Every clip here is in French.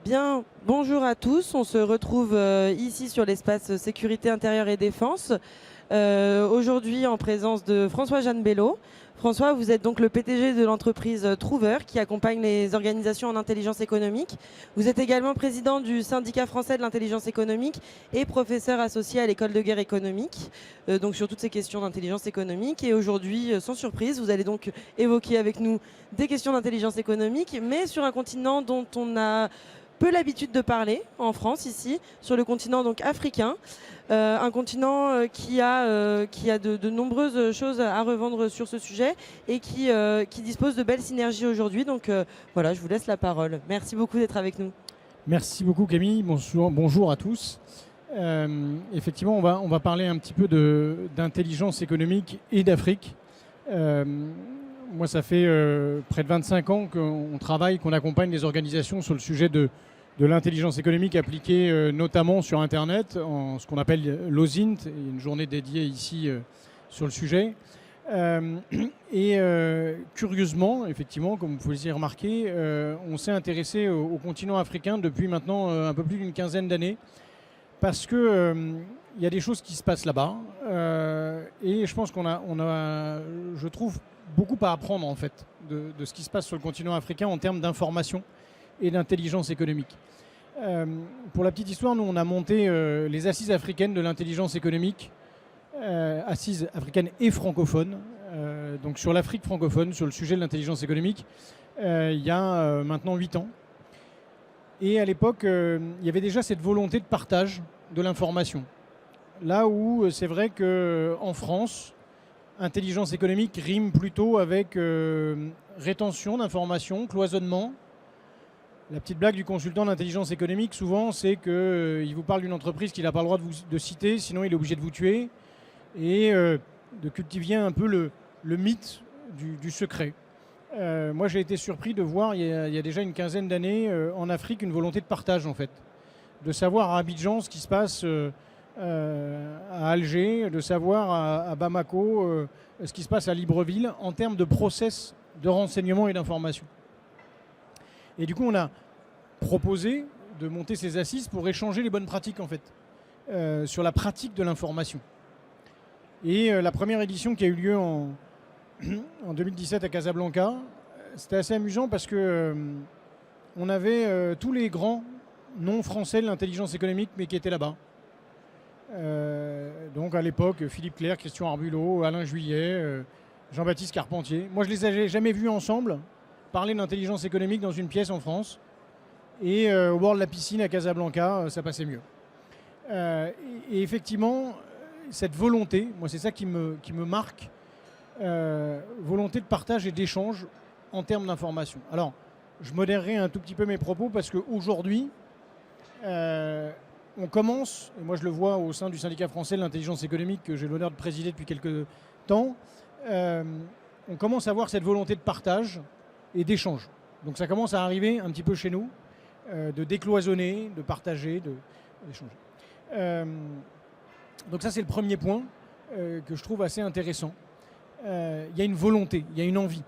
Bien, bonjour à tous. On se retrouve ici sur l'espace sécurité intérieure et défense. Aujourd'hui en présence de François-Jeanne Bello. François, vous êtes donc le PDG de l'entreprise Trouver qui accompagne les organisations en intelligence économique. Vous êtes également président du syndicat français de l'intelligence économique et professeur associé à l'école de guerre économique, donc sur toutes ces questions d'intelligence économique. Et aujourd'hui, sans surprise, vous allez donc évoquer avec nous des questions d'intelligence économique, mais sur un continent dont on a peu l'habitude de parler en France, ici, sur le continent donc africain. Un continent qui a de nombreuses choses à revendre sur ce sujet et qui dispose de belles synergies aujourd'hui. Donc voilà, je vous laisse la parole. Merci beaucoup d'être avec nous. Merci beaucoup Camille, bonjour à tous. Effectivement, on va parler un petit peu d'intelligence économique et d'Afrique. Moi, ça fait près de 25 ans qu'on travaille, qu'on accompagne les organisations sur le sujet de l'intelligence économique appliquée notamment sur Internet, en ce qu'on appelle l'OSINT. Il y a une journée dédiée ici sur le sujet. Curieusement, effectivement, comme vous pouvez y remarquer, on s'est intéressé au continent africain depuis maintenant un peu plus d'une quinzaine d'années, parce que il y a des choses qui se passent là-bas, et je pense qu'on a, je trouve, beaucoup à apprendre en fait de ce qui se passe sur le continent africain en termes d'information et d'intelligence économique. Pour la petite histoire, nous on a monté les assises africaines de l'intelligence économique, assises africaines et francophones, donc sur l'Afrique francophone, sur le sujet de l'intelligence économique, il y a maintenant 8 ans. Et à l'époque, il y avait déjà cette volonté de partage de l'information. Là où c'est vrai qu'en France, intelligence économique rime plutôt avec rétention d'informations, cloisonnement. La petite blague du consultant d'intelligence économique, souvent, c'est qu'il vous parle d'une entreprise qu'il n'a pas le droit de citer, sinon il est obligé de vous tuer, et de cultiver un peu le mythe du secret. Moi, j'ai été surpris de voir, il y a déjà une quinzaine d'années, en Afrique, une volonté de partage, en fait. De savoir à Abidjan ce qui se passe à Alger, de savoir à Bamako ce qui se passe à Libreville, en termes de process de renseignement et d'information. Et du coup, on a proposé de monter ces assises pour échanger les bonnes pratiques, en fait, sur la pratique de l'information. Et la première édition qui a eu lieu en 2017 à Casablanca, c'était assez amusant parce que on avait tous les grands noms français de l'intelligence économique, mais qui étaient là-bas. Donc à l'époque, Philippe Clerc, Christian Arbulot, Alain Juillet, Jean-Baptiste Carpentier. Moi, je les avais jamais vus ensemble parler d'intelligence économique dans une pièce en France. Et au bord de la piscine à Casablanca, ça passait mieux. Et effectivement, cette volonté, moi c'est ça qui me marque, volonté de partage et d'échange en termes d'information. Alors, je modérerai un tout petit peu mes propos parce qu'aujourd'hui, on commence, et moi je le vois au sein du syndicat français de l'intelligence économique que j'ai l'honneur de présider depuis quelques temps, on commence à voir cette volonté de partage et d'échange. Donc ça commence à arriver un petit peu chez nous, de décloisonner, de partager, d'échanger. Donc ça c'est le premier point que je trouve assez intéressant. Il y a une volonté, il y a une envie.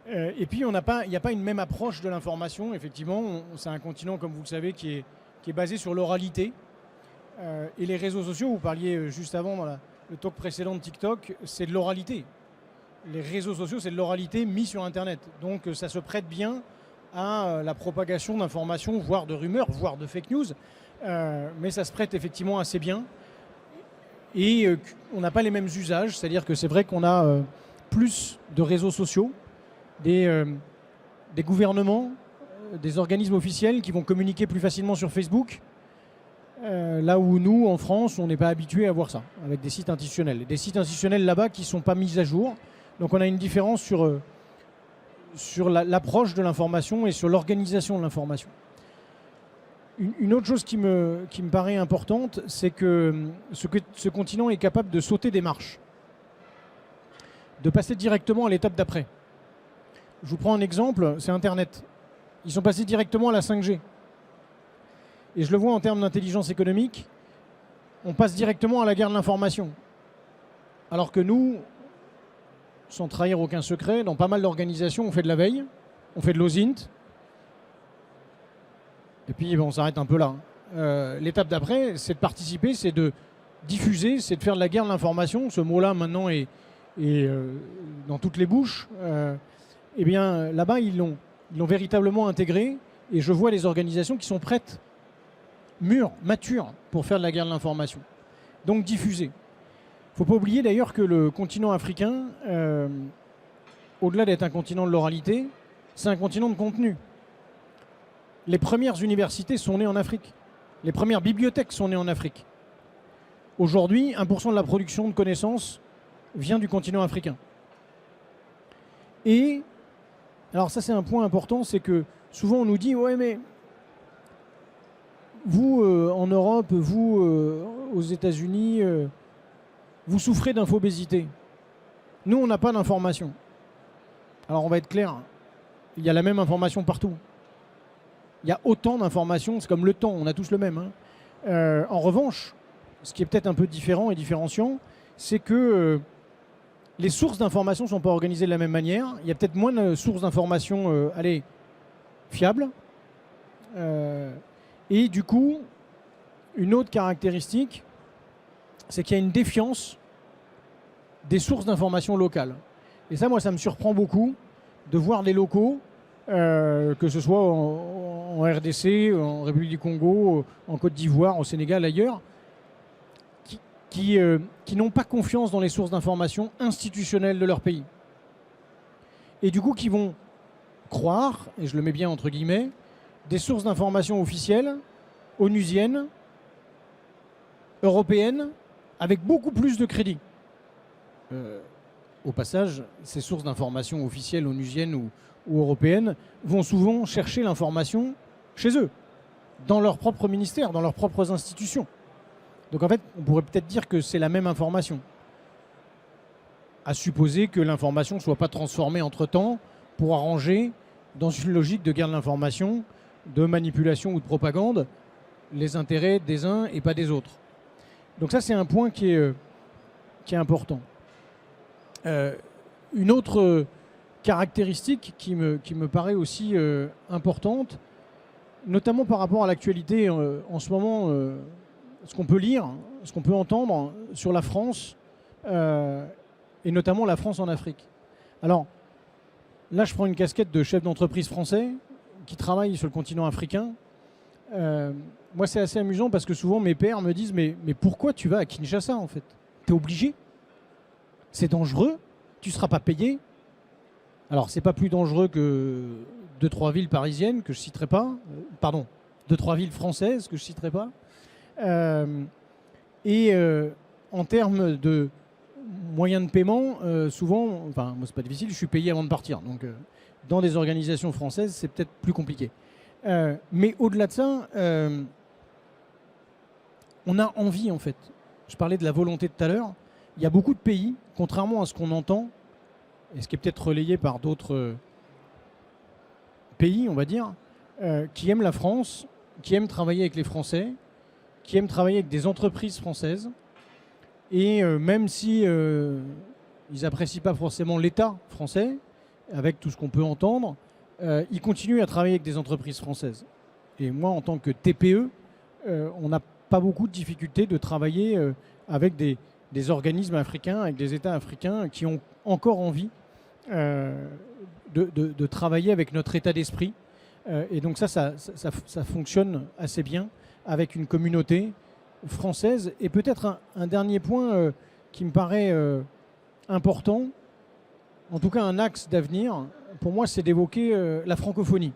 Et puis il n'y a pas une même approche de l'information. Effectivement, c'est un continent, comme vous le savez, qui est basé sur l'oralité. Et les réseaux sociaux, vous parliez juste avant dans le talk précédent de TikTok, c'est de l'oralité. Les réseaux sociaux, c'est de l'oralité mis sur Internet. Donc ça se prête bien à la propagation d'informations, voire de rumeurs, voire de fake news. Mais ça se prête effectivement assez bien. Et on n'a pas les mêmes usages, c'est-à-dire que c'est vrai qu'on a plus de réseaux sociaux, des gouvernements, des organismes officiels qui vont communiquer plus facilement sur Facebook, là où nous, en France, on n'est pas habitué à voir ça, avec des sites institutionnels. Des sites institutionnels là-bas qui ne sont pas mis à jour. Donc on a une différence sur l'approche de l'information et sur l'organisation de l'information. Une autre chose qui me paraît importante, c'est que ce continent est capable de sauter des marches, de passer directement à l'étape d'après. Je vous prends un exemple, c'est Internet. Ils sont passés directement à la 5G. Et je le vois en termes d'intelligence économique, on passe directement à la guerre de l'information. Alors que nous, sans trahir aucun secret, dans pas mal d'organisations, on fait de la veille, on fait de l'OSINT, Et puis on s'arrête un peu là. L'étape d'après, c'est de participer, c'est de diffuser, c'est de faire de la guerre de l'information. Ce mot-là maintenant est dans toutes les bouches. Eh bien là-bas, ils l'ont véritablement intégré. Et je vois les organisations qui sont prêtes, mûres, matures, pour faire de la guerre de l'information. Donc diffuser. Il ne faut pas oublier d'ailleurs que le continent africain, au-delà d'être un continent de l'oralité, c'est un continent de contenu. Les premières universités sont nées en Afrique. Les premières bibliothèques sont nées en Afrique. Aujourd'hui, 1% de la production de connaissances vient du continent africain. Et, alors ça c'est un point important, c'est que souvent on nous dit « ouais mais vous en Europe, vous aux États-Unis, vous souffrez d'infobésité. Nous on n'a pas d'information. » Alors on va être clair, il y a la même information partout. Il y a autant d'informations, c'est comme le temps, on a tous le même. Hein. En revanche, ce qui est peut-être un peu différent et différenciant, c'est que les sources d'informations ne sont pas organisées de la même manière. Il y a peut-être moins de sources d'informations fiables. Et du coup, une autre caractéristique, c'est qu'il y a une défiance des sources d'informations locales. Et ça, moi, ça me surprend beaucoup de voir des locaux, que ce soit en RDC, en République du Congo, en Côte d'Ivoire, au Sénégal, ailleurs, qui n'ont pas confiance dans les sources d'information institutionnelles de leur pays. Et du coup, qui vont croire, et je le mets bien entre guillemets, des sources d'information officielles, onusiennes, européennes, avec beaucoup plus de crédit. Au passage, ces sources d'information officielles, onusiennes ou européennes vont souvent chercher l'information chez eux, dans leur propre ministère, dans leurs propres institutions. Donc en fait, on pourrait peut-être dire que c'est la même information. À supposer que l'information ne soit pas transformée entre-temps pour arranger, dans une logique de guerre de l'information, de manipulation ou de propagande, les intérêts des uns et pas des autres. Donc ça, c'est un point qui est important. Une autre caractéristique qui me paraît aussi importante, notamment par rapport à l'actualité en ce moment, ce qu'on peut lire, ce qu'on peut entendre sur la France, et notamment la France en Afrique. Alors, là, je prends une casquette de chef d'entreprise français qui travaille sur le continent africain. Moi, c'est assez amusant parce que souvent, mes pairs me disent « Mais pourquoi tu vas à Kinshasa, en fait? T'es obligé? C'est dangereux? Tu ne seras pas payé ?» Alors, c'est pas plus dangereux que 2-3 villes parisiennes que je ne citerai pas. Pardon, 2-3 villes françaises que je ne citerai pas. En termes de moyens de paiement, souvent, enfin, moi, c'est pas difficile, je suis payé avant de partir. Donc, dans des organisations françaises, c'est peut-être plus compliqué. Mais au-delà de ça, on a envie, en fait. Je parlais de la volonté tout à l'heure. Il y a beaucoup de pays, contrairement à ce qu'on entend, et ce qui est peut-être relayé par d'autres pays, on va dire, qui aiment la France, qui aiment travailler avec les Français, qui aiment travailler avec des entreprises françaises. Et même si ils n'apprécient pas forcément l'État français, avec tout ce qu'on peut entendre, ils continuent à travailler avec des entreprises françaises. Et moi, en tant que TPE, on n'a pas beaucoup de difficultés de travailler avec des organismes africains, avec des États africains qui ont encore envie de travailler avec notre état d'esprit. Et donc ça fonctionne assez bien avec une communauté française. Et peut-être un dernier point qui me paraît important, en tout cas un axe d'avenir, pour moi, c'est d'évoquer la francophonie.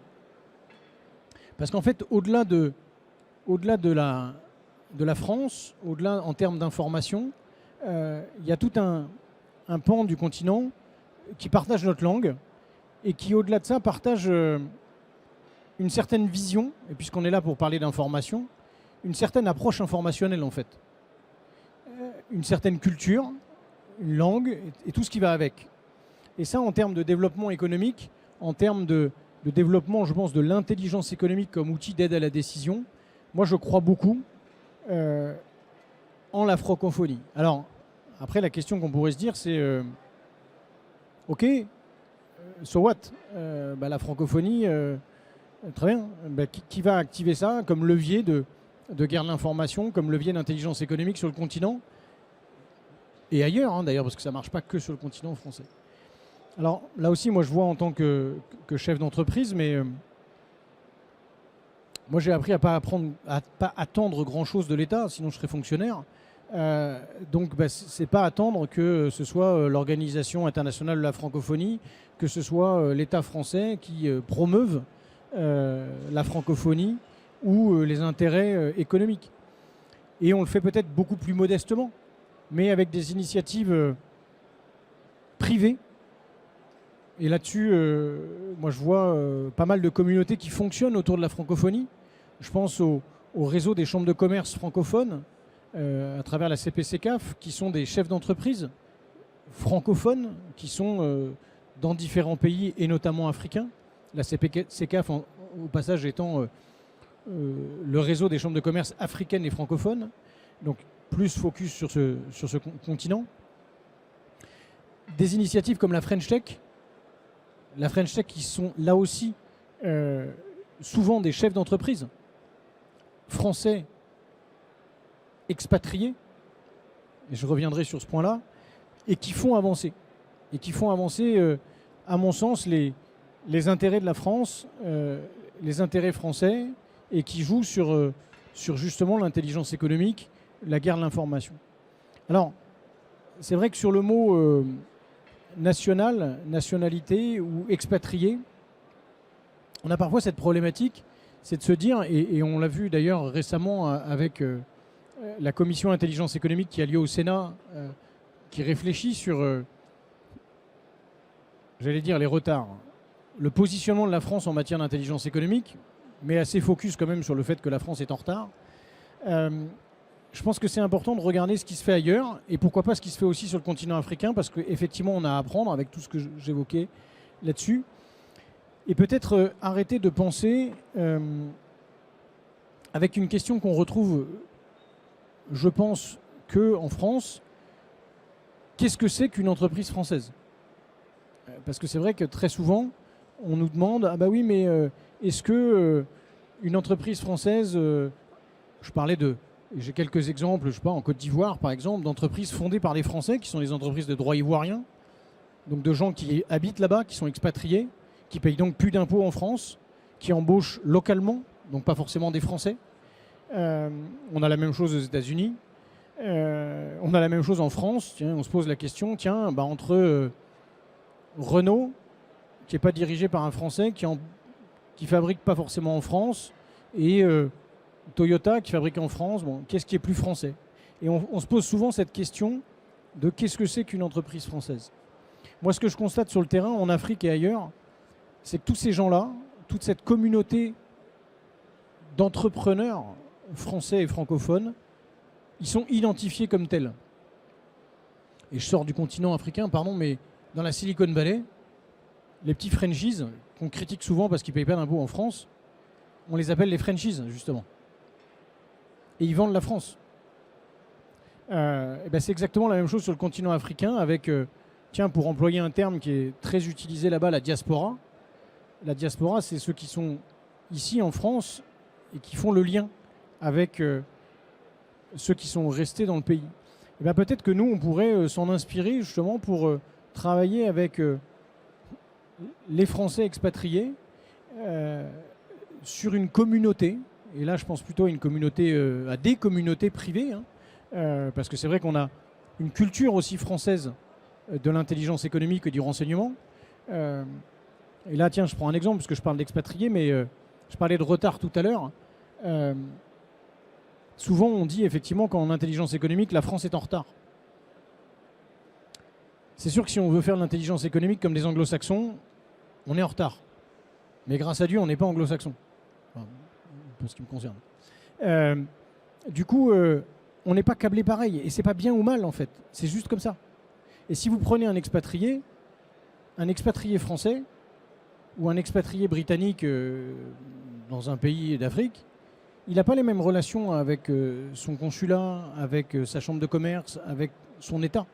Parce qu'en fait, au-delà de la France, au-delà en termes d'information, il y a tout un pan du continent qui partage notre langue et qui, au-delà de ça, partage une certaine vision, et puisqu'on est là pour parler d'information, une certaine approche informationnelle en fait. Une certaine culture, une langue et tout ce qui va avec. Et ça, en termes de développement économique, en termes de développement, je pense, de l'intelligence économique comme outil d'aide à la décision, moi je crois beaucoup en la francophonie. Alors, après, la question qu'on pourrait se dire, c'est ok, so what? La francophonie, Très bien. Ben, qui va activer ça comme levier de guerre de l'information, comme levier d'intelligence économique sur le continent et ailleurs, hein, d'ailleurs, parce que ça ne marche pas que sur le continent français. Alors là aussi, moi je vois en tant que chef d'entreprise, mais moi j'ai appris à pas attendre grand-chose de l'État, sinon je serais fonctionnaire. Donc c'est pas attendre que ce soit l'Organisation internationale de la francophonie, que ce soit l'État français qui promeuve la francophonie ou les intérêts économiques. Et on le fait peut-être beaucoup plus modestement, mais avec des initiatives privées. Et là-dessus, moi je vois pas mal de communautés qui fonctionnent autour de la francophonie. Je pense au réseau des chambres de commerce francophones à travers la CPCCAF, qui sont des chefs d'entreprise francophones qui sont dans différents pays et notamment africains. La CPCCAF, au passage, étant le réseau des chambres de commerce africaines et francophones, donc plus focus sur ce continent. Des initiatives comme la French Tech, qui sont là aussi souvent des chefs d'entreprise français expatriés, et je reviendrai sur ce point-là, et qui font avancer. À mon sens, les intérêts de la France, les intérêts français, et qui jouent sur justement l'intelligence économique, la guerre de l'information. Alors, c'est vrai que sur le mot nationalité ou expatrié, on a parfois cette problématique, c'est de se dire, et on l'a vu d'ailleurs récemment avec la commission intelligence économique qui a lieu au Sénat, qui réfléchit sur, j'allais dire, les retards. Le positionnement de la France en matière d'intelligence économique, mais assez focus quand même sur le fait que la France est en retard. Je pense que c'est important de regarder ce qui se fait ailleurs, et pourquoi pas ce qui se fait aussi sur le continent africain, parce qu'effectivement on a à apprendre avec tout ce que j'évoquais là-dessus. Et peut-être arrêter de penser avec une question qu'on retrouve, je pense, qu'en France, qu'est-ce que c'est qu'une entreprise française ? Parce que c'est vrai que très souvent, on nous demande, ah bah oui, mais est-ce que une entreprise française, j'ai quelques exemples, je sais pas, en Côte d'Ivoire par exemple, d'entreprises fondées par des Français qui sont des entreprises de droit ivoirien, donc de gens qui habitent là-bas, qui sont expatriés, qui payent donc plus d'impôts en France, qui embauchent localement, donc pas forcément des Français. On a la même chose aux États-Unis, on a la même chose en France. Tiens, on se pose la question, entre Renault, qui n'est pas dirigé par un Français, qui fabrique pas forcément en France, et Toyota, qui fabrique en France, qu'est-ce qui est plus français ? Et on se pose souvent cette question de qu'est-ce que c'est qu'une entreprise française ? Moi, ce que je constate sur le terrain, en Afrique et ailleurs, c'est que tous ces gens-là, toute cette communauté d'entrepreneurs français et francophones, ils sont identifiés comme tels. Et je sors du continent africain, mais dans la Silicon Valley, les petits franchises, qu'on critique souvent parce qu'ils ne payent pas d'impôts en France, on les appelle les franchises, justement. Et ils vendent la France. C'est exactement la même chose sur le continent africain avec, pour employer un terme qui est très utilisé là-bas, la diaspora. La diaspora, c'est ceux qui sont ici en France et qui font le lien avec ceux qui sont restés dans le pays. Peut-être que nous, on pourrait s'en inspirer justement pour travailler avec les Français expatriés sur une communauté. Et là, je pense plutôt à une communauté, à des communautés privées, parce que c'est vrai qu'on a une culture aussi française de l'intelligence économique et du renseignement. Et là, je prends un exemple, parce que je parle d'expatriés, mais je parlais de retard tout à l'heure. Souvent, on dit effectivement qu'en intelligence économique, la France est en retard. C'est sûr que si on veut faire de l'intelligence économique comme les anglo-saxons, on est en retard. Mais grâce à Dieu, on n'est pas anglo-saxon. Enfin, pour ce qui me concerne. Du coup, on n'est pas câblé pareil. Et c'est pas bien ou mal, en fait. C'est juste comme ça. Et si vous prenez un expatrié français ou un expatrié britannique dans un pays d'Afrique, il n'a pas les mêmes relations avec son consulat, avec sa chambre de commerce, avec son État.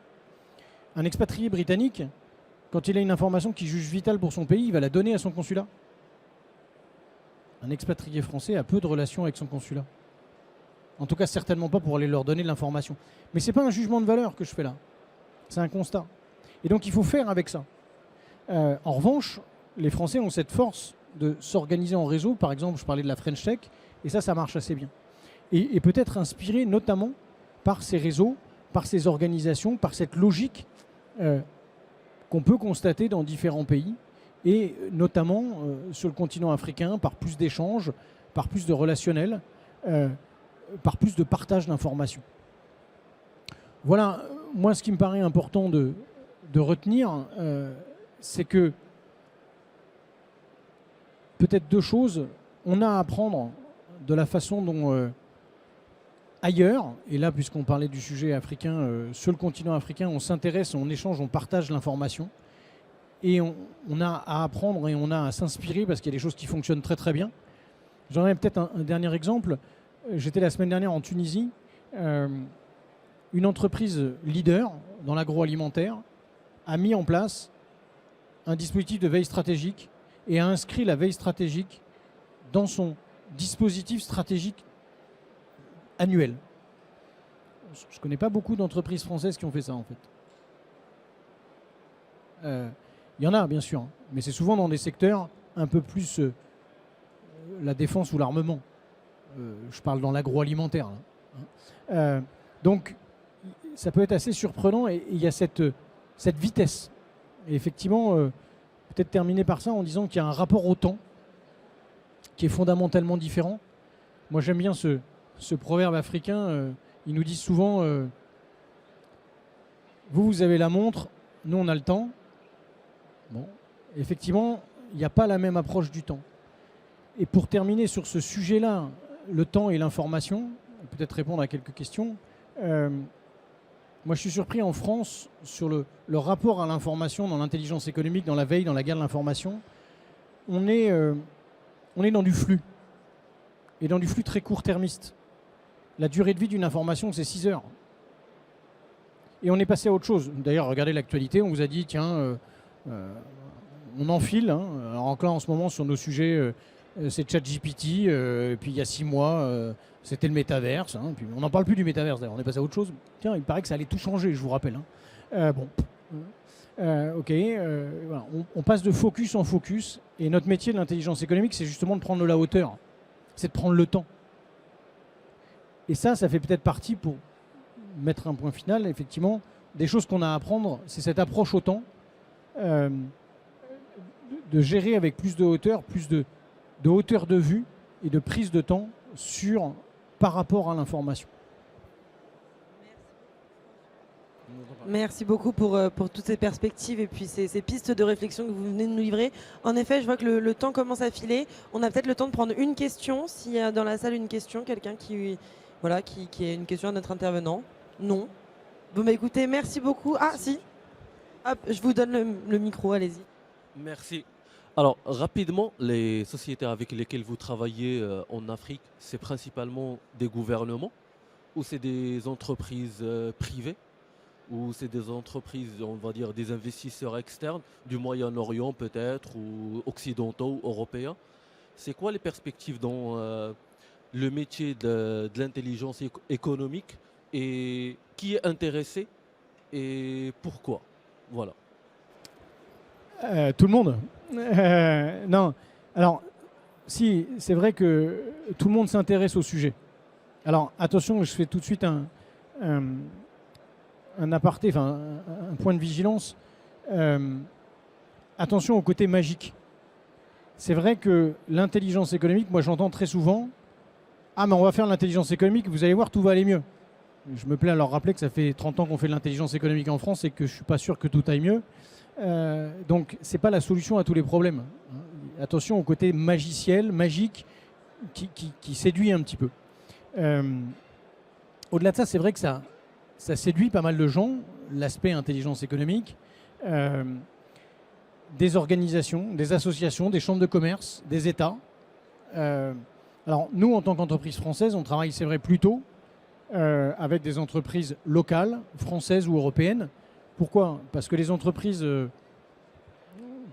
Un expatrié britannique, quand il a une information qu'il juge vitale pour son pays, il va la donner à son consulat. un expatrié français a peu de relations avec son consulat. En tout cas, certainement pas pour aller leur donner de l'information. Mais ce n'est pas un jugement de valeur que je fais là. C'est un constat. Et donc, il faut faire avec ça. En revanche, les Français ont cette force de s'organiser en réseau. Par exemple, je parlais de la French Tech, et ça marche assez bien. Et peut-être inspiré notamment par ces réseaux, par ces organisations, par cette logique qu'on peut constater dans différents pays, et notamment sur le continent africain, par plus d'échanges, par plus de relationnel, par plus de partage d'informations. Voilà, moi ce qui me paraît important de retenir, c'est que peut-être deux choses. On a à apprendre de la façon dont ailleurs, et là puisqu'on parlait du sujet africain, sur le continent africain, on s'intéresse, on échange, on partage l'information. Et on a à apprendre et on a à s'inspirer parce qu'il y a des choses qui fonctionnent très très bien. J'en ai peut-être un dernier exemple. J'étais la semaine dernière en Tunisie. Une entreprise leader dans l'agroalimentaire a mis en place un dispositif de veille stratégique et a inscrit la veille stratégique dans son dispositif stratégique annuel. Je ne connais pas beaucoup d'entreprises françaises qui ont fait ça en fait. Il y en a bien sûr, mais c'est souvent dans des secteurs un peu plus la défense ou l'armement. Je parle dans l'agroalimentaire. Donc ça peut être assez surprenant et il y a cette vitesse. Et effectivement, peut-être terminer par ça en disant qu'il y a un rapport au temps qui est fondamentalement différent. Moi j'aime bien ce proverbe africain. Ils nous disent souvent vous avez la montre, nous on a le temps. Bon, effectivement, il n'y a pas la même approche du temps. Et pour terminer sur ce sujet-là, le temps et l'information, peut-être répondre à quelques questions. Moi, je suis surpris en France sur le rapport à l'information dans l'intelligence économique, dans la veille, dans la guerre de l'information. On est dans du flux, et dans du flux très court-termiste. La durée de vie d'une information, c'est 6 heures. Et on est passé à autre chose. D'ailleurs, regardez l'actualité, on vous a dit, tiens... on enfile, hein. Alors là en ce moment sur nos sujets c'est ChatGPT, puis il y a 6 mois c'était le métaverse, hein. Puis on n'en parle plus du métaverse d'ailleurs, on est passé à autre chose. Tiens, il paraît que ça allait tout changer, je vous rappelle, hein. Ok, voilà. On passe de focus en focus, et notre métier de l'intelligence économique, c'est justement de prendre de la hauteur, c'est de prendre le temps. Et ça fait peut-être partie, pour mettre un point final, effectivement, des choses qu'on a à apprendre, c'est cette approche au temps, de gérer avec plus de hauteur hauteur de vue et de prise de temps par rapport à l'information. Merci beaucoup pour toutes ces perspectives et puis ces pistes de réflexion que vous venez de nous livrer. En effet, je vois que le temps commence à filer. On a peut-être le temps de prendre une question. S'il y a dans la salle une question, quelqu'un qui a une question à notre intervenant. Non. Bon, bah écoutez, merci beaucoup. Ah, si. Hop, je vous donne le micro, allez-y. Merci. Alors, rapidement, les sociétés avec lesquelles vous travaillez en Afrique, c'est principalement des gouvernements ou c'est des entreprises privées ou c'est des entreprises, on va dire, des investisseurs externes du Moyen-Orient peut-être ou occidentaux, européens? C'est quoi les perspectives dans le métier de l'intelligence économique et qui est intéressé et pourquoi? Voilà. Tout le monde. Non. Alors, si, c'est vrai que tout le monde s'intéresse au sujet. Alors, attention, je fais tout de suite un aparté, enfin, un point de vigilance. Attention au côté magique. C'est vrai que l'intelligence économique, moi j'entends très souvent, ah mais on va faire l'intelligence économique, vous allez voir, tout va aller mieux. Je me plais à leur rappeler que ça fait 30 ans qu'on fait de l'intelligence économique en France et que je ne suis pas sûr que tout aille mieux. Donc ce n'est pas la solution à tous les problèmes. Attention au côté magiciel, magique, qui séduit un petit peu. Au-delà de ça, c'est vrai que ça séduit pas mal de gens, l'aspect intelligence économique, des organisations, des associations, des chambres de commerce, des États. Alors nous, en tant qu'entreprise française, on travaille, c'est vrai, plutôt avec des entreprises locales, françaises ou européennes. Pourquoi? Parce que les entreprises, vous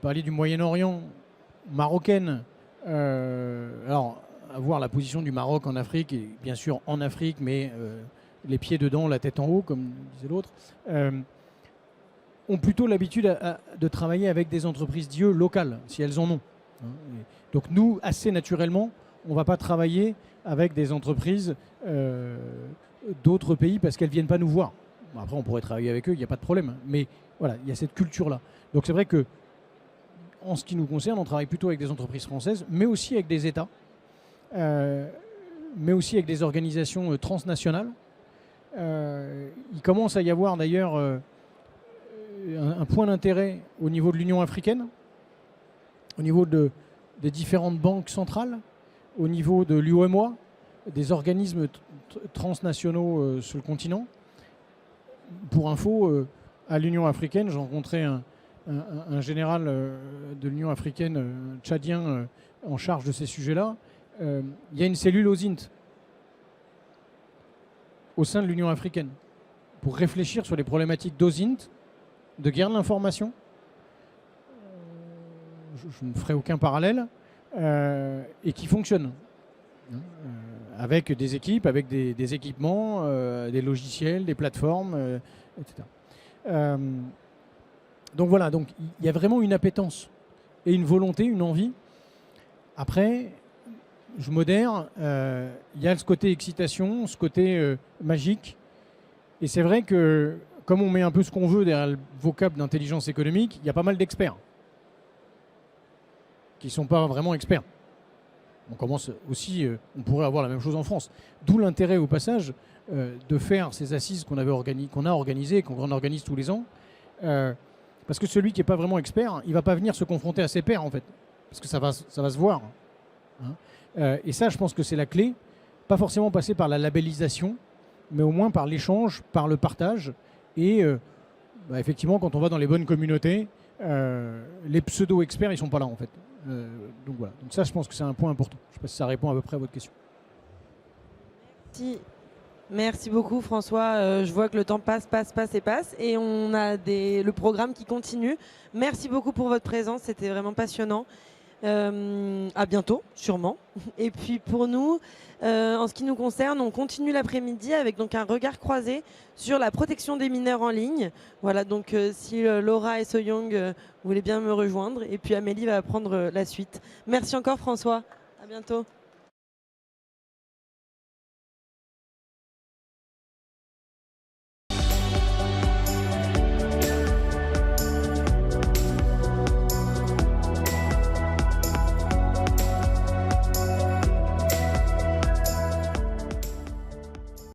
parliez du Moyen-Orient, marocaines, Alors, avoir la position du Maroc en Afrique, et bien sûr en Afrique, mais les pieds dedans, la tête en haut, comme disait l'autre, ont plutôt l'habitude de travailler avec des entreprises d'IE locales, si elles en ont. Donc nous, assez naturellement, on ne va pas travailler avec des entreprises d'autres pays parce qu'elles ne viennent pas nous voir. Bon, après, on pourrait travailler avec eux, il n'y a pas de problème. Mais voilà, il y a cette culture-là. Donc c'est vrai que, en ce qui nous concerne, on travaille plutôt avec des entreprises françaises, mais aussi avec des États, mais aussi avec des organisations transnationales. Il commence à y avoir d'ailleurs un point d'intérêt au niveau de l'Union africaine, au niveau des différentes banques centrales, au niveau de l'UEMOA, des organismes transnationaux sur le continent. Pour info, à l'Union africaine, j'ai rencontré un général de l'Union africaine tchadien en charge de ces sujets-là. Il y a une cellule OSINT au sein de l'Union africaine pour réfléchir sur les problématiques d'OSINT, de guerre de l'information. Je ne ferai aucun parallèle, et qui fonctionne. Avec des équipes, avec des équipements, des logiciels, des plateformes, etc. Donc voilà, donc il y a vraiment une appétence et une volonté, une envie. Après, je modère, il y a ce côté excitation, ce côté magique. Et c'est vrai que, comme on met un peu ce qu'on veut derrière le vocable d'intelligence économique, il y a pas mal d'experts qui ne sont pas vraiment experts. On commence aussi, on pourrait avoir la même chose en France. D'où l'intérêt au passage de faire ces assises qu'on a organisées, qu'on organise tous les ans. Parce que celui qui n'est pas vraiment expert, il ne va pas venir se confronter à ses pairs en fait. Parce que ça va se voir. Hein. Et ça, je pense que c'est la clé. Pas forcément passer par la labellisation, mais au moins par l'échange, par le partage. Et effectivement, quand on va dans les bonnes communautés, les pseudo-experts, ils ne sont pas là en fait. Donc voilà. Donc ça, je pense que c'est un point important. Je ne sais pas si ça répond à peu près à votre question. Merci beaucoup François. Je vois que le temps passe. Et on a le programme qui continue. Merci beaucoup pour votre présence. C'était vraiment passionnant. À bientôt, sûrement. Et puis pour nous, en ce qui nous concerne, on continue l'après-midi avec donc un regard croisé sur la protection des mineurs en ligne. Voilà, donc si Laura et Soyoung voulaient bien me rejoindre, et puis Amélie va prendre la suite. Merci encore François. À bientôt.